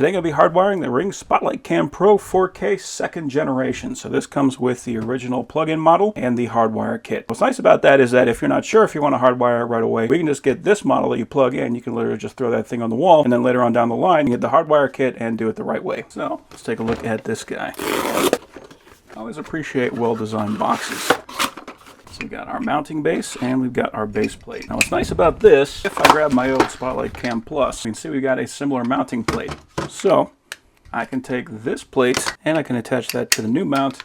Today I'm going to be hardwiring the Ring Spotlight Cam Pro 4K 2nd generation. So this comes with the original plug-in model and the Hardwired Kit. What's nice about that is that if you're not sure if you want to hardwire it right away, we can just get this model that you plug in. You can literally just throw that thing on the wall, and then later on down the line, you get the Hardwired Kit and do it the right way. So let's take a look at this guy. I always appreciate well-designed boxes. So we got our mounting base and we've got our base plate. Now what's nice about this, if I grab my old Spotlight Cam Plus, you can see we got a similar mounting plate. So I can take this plate and I can attach that to the new mount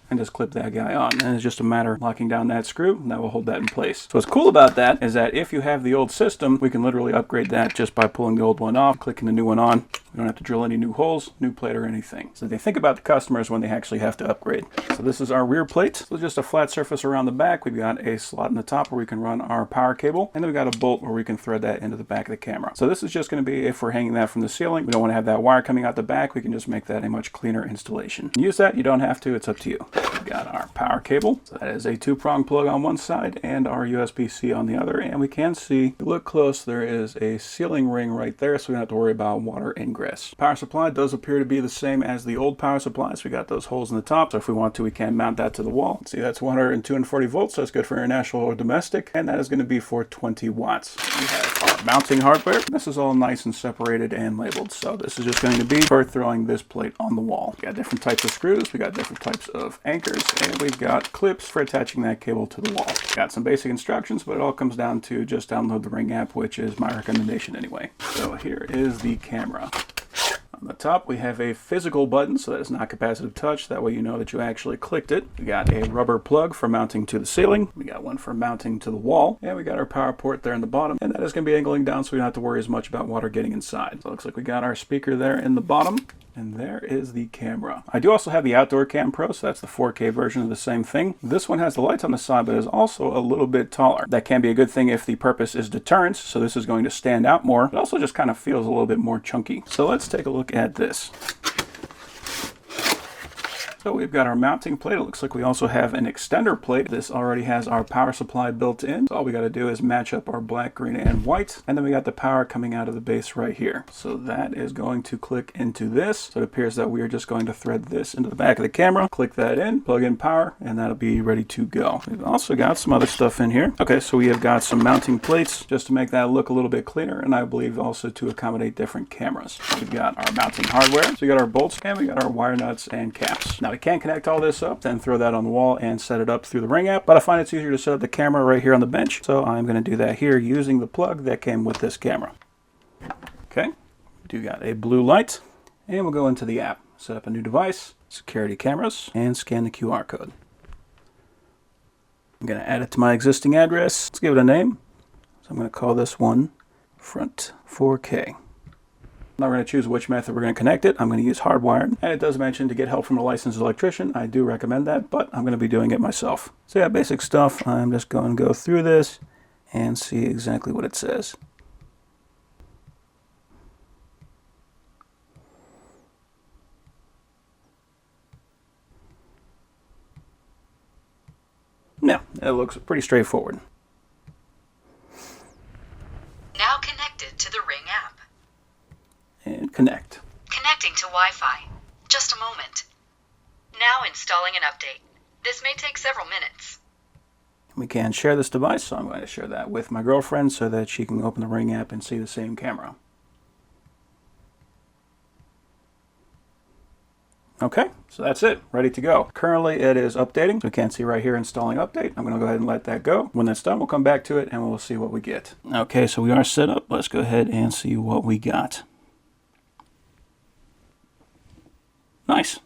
and just clip that guy on. And it's just a matter of locking down that screw and that will hold that in place. So what's cool about that is that if you have the old system, we can literally upgrade that just by pulling the old one off, clicking the new one on. We don't have to drill any new holes, new plate or anything. So they think about the customers when they actually have to upgrade. So this is our rear plate. So just a flat surface around the back. We've got a slot in the top where we can run our power cable. And then we've got a bolt where we can thread that into the back of the camera. So this is just going to be if we're hanging that from the ceiling. We don't want to have that wire coming out the back. We can just make that a much cleaner installation. Use that, you don't have to, it's up to you. We've got our power cable. So that is a 2-prong plug on one side and our USB-C on the other. And we can see, if you look close, there is a ceiling ring right there, so we don't have to worry about water ingress. Power supply does appear to be the same as the old power supplies. We got those holes in the top, so if we want to, we can mount that to the wall. See, that's 100 and 240 volts, so that's good for international or domestic, and that is going to be for 20 watts. We have our mounting hardware. This is all nice and separated and labeled, so this is just going to be for throwing this plate on the wall. We got different types of screws, we got different types of anchors, and we've got clips for attaching that cable to the wall. Got some basic instructions, but it all comes down to just download the Ring app, which is my recommendation anyway. So here is the camera. On the top, we have a physical button, so that is not capacitive touch. That way you know that you actually clicked it. We got a rubber plug for mounting to the ceiling. We got one for mounting to the wall. And we got our power port there in the bottom. And that is going to be angling down, so we don't have to worry as much about water getting inside. So it looks like we got our speaker there in the bottom. And there is the camera. I do also have the Outdoor Cam Pro, so that's the 4K version of the same thing. This one has the lights on the side, but is also a little bit taller. That can be a good thing if the purpose is deterrence, so this is going to stand out more. It also just kind of feels a little bit more chunky. So let's take a look at this. So we've got our mounting plate. It looks like we also have an extender plate. This already has our power supply built in. So all we got to do is match up our black, green, and white. And then we got the power coming out of the base right here. So that is going to click into this. So it appears that we are just going to thread this into the back of the camera. Click that in, plug in power, and that'll be ready to go. We've also got some other stuff in here. Okay, so we have got some mounting plates just to make that look a little bit cleaner. And I believe also to accommodate different cameras. We've got our mounting hardware. So we got our bolts and we got our wire nuts and caps. Now we can connect all this up, then throw that on the wall and set it up through the Ring app, but I find it's easier to set up the camera right here on the bench, so I'm going to do that here using the plug that came with this camera. Okay, we do got a blue light, and we'll go into the app, set up a new device, security cameras, and scan the QR code. I'm going to add it to my existing address. Let's give it a name. So I'm going to call this one Front 4K. Now we're going to choose which method we're going to connect it. I'm going to use Hardwired. And it does mention to get help from a licensed electrician. I do recommend that, but I'm going to be doing it myself. So yeah, basic stuff. I'm just going to go through this and see exactly what it says. Yeah, it looks pretty straightforward. Now connected to the Ring app. And connect. Connecting to Wi-Fi. Just a moment. Now installing an update. This may take several minutes. We can share this device, so I'm going to share that with my girlfriend so that she can open the Ring app and see the same camera. Okay, so that's it, ready to go. Currently it is updating, so we can't see right here installing update. I'm gonna go ahead and let that go. When that's done, we'll come back to it and we'll see what we get. Okay, so we are set up. Let's go ahead and see what we got. Nice,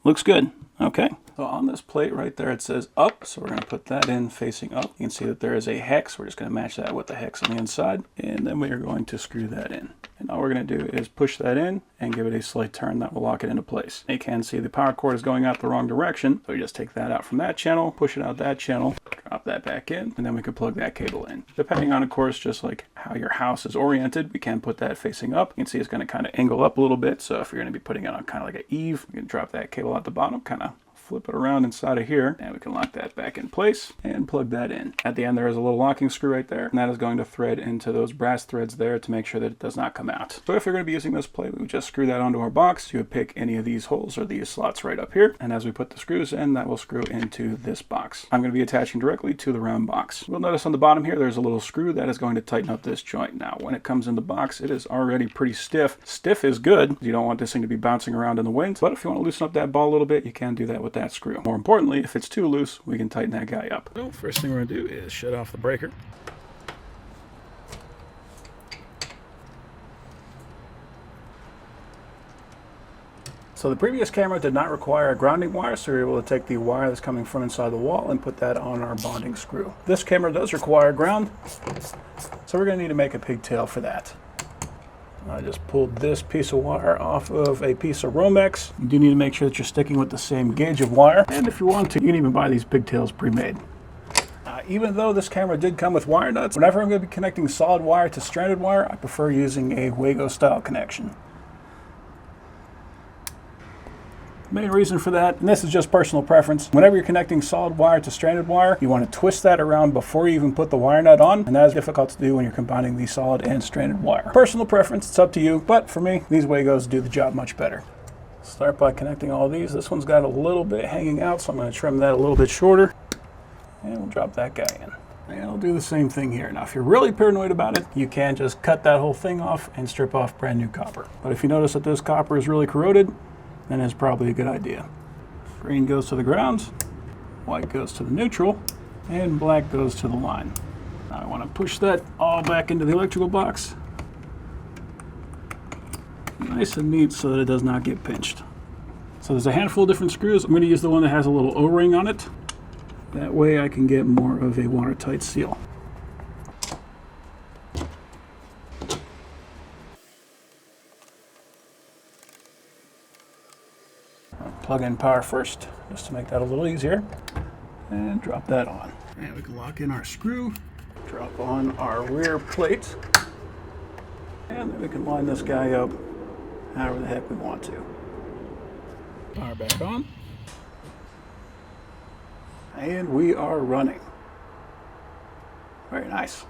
looks good. Okay, so on this plate right there it says up, so we're going to put that in facing up. You can see that there is a hex. We're just going to match that with the hex on the inside, and then we are going to screw that in. And all we're going to do is push that in and give it a slight turn that will lock it into place. You can see the power cord is going out the wrong direction, so we just take that out from that channel, push it out that channel, drop that back in, and then we can plug that cable in. Depending on, of course, just like how your house is oriented, we can put that facing up. You can see it's going to kind of angle up a little bit, so if you're going to be putting it on kind of like an eave, you can drop that cable out the bottom, kind of flip it around inside of here, and we can lock that back in place and plug that in. At the end there is a little locking screw right there, and that is going to thread into those brass threads there to make sure that it does not come out. So if you're going to be using this plate, we would just screw that onto our box. You would pick any of these holes or these slots right up here, and as we put the screws in, that will screw into this box. I'm going to be attaching directly to the round box. You'll notice on the bottom here there's a little screw that is going to tighten up this joint. Now when it comes in the box, it is already pretty stiff. Stiff is good. You don't want this thing to be bouncing around in the wind, but if you want to loosen up that ball a little bit, you can do that with that screw. More importantly, if it's too loose, we can tighten that guy up. So first thing we're going to do is shut off the breaker. So the previous camera did not require a grounding wire, so we're able to take the wire that's coming from inside the wall and put that on our bonding screw. This camera does require ground, so we're going to need to make a pigtail for that. I just pulled this piece of wire off of a piece of Romex. You do need to make sure that you're sticking with the same gauge of wire, and if you want to, you can even buy these pigtails pre-made. Even though this camera did come with wire nuts, whenever I'm going to be connecting solid wire to stranded wire, I prefer using a Wago style connection. Main reason for that, and this is just personal preference, whenever you're connecting solid wire to stranded wire, you want to twist that around before you even put the wire nut on, and that is difficult to do when you're combining the solid and stranded wire. Personal preference, it's up to you, but for me, these Wagos do the job much better. Start by connecting all these. This one's got a little bit hanging out, so I'm going to trim that a little bit shorter, and we'll drop that guy in. And I'll do the same thing here. Now, if you're really paranoid about it, you can just cut that whole thing off and strip off brand new copper. But if you notice that this copper is really corroded, then it's probably a good idea. Green goes to the ground, white goes to the neutral, and black goes to the line. Now I want to push that all back into the electrical box. Nice and neat so that it does not get pinched. So there's a handful of different screws. I'm going to use the one that has a little O-ring on it. That way I can get more of a watertight seal. Plug in power first, just to make that a little easier, and drop that on. And we can lock in our screw, drop on our rear plate, and then we can line this guy up however the heck we want to. Power back on, and we are running. Very nice.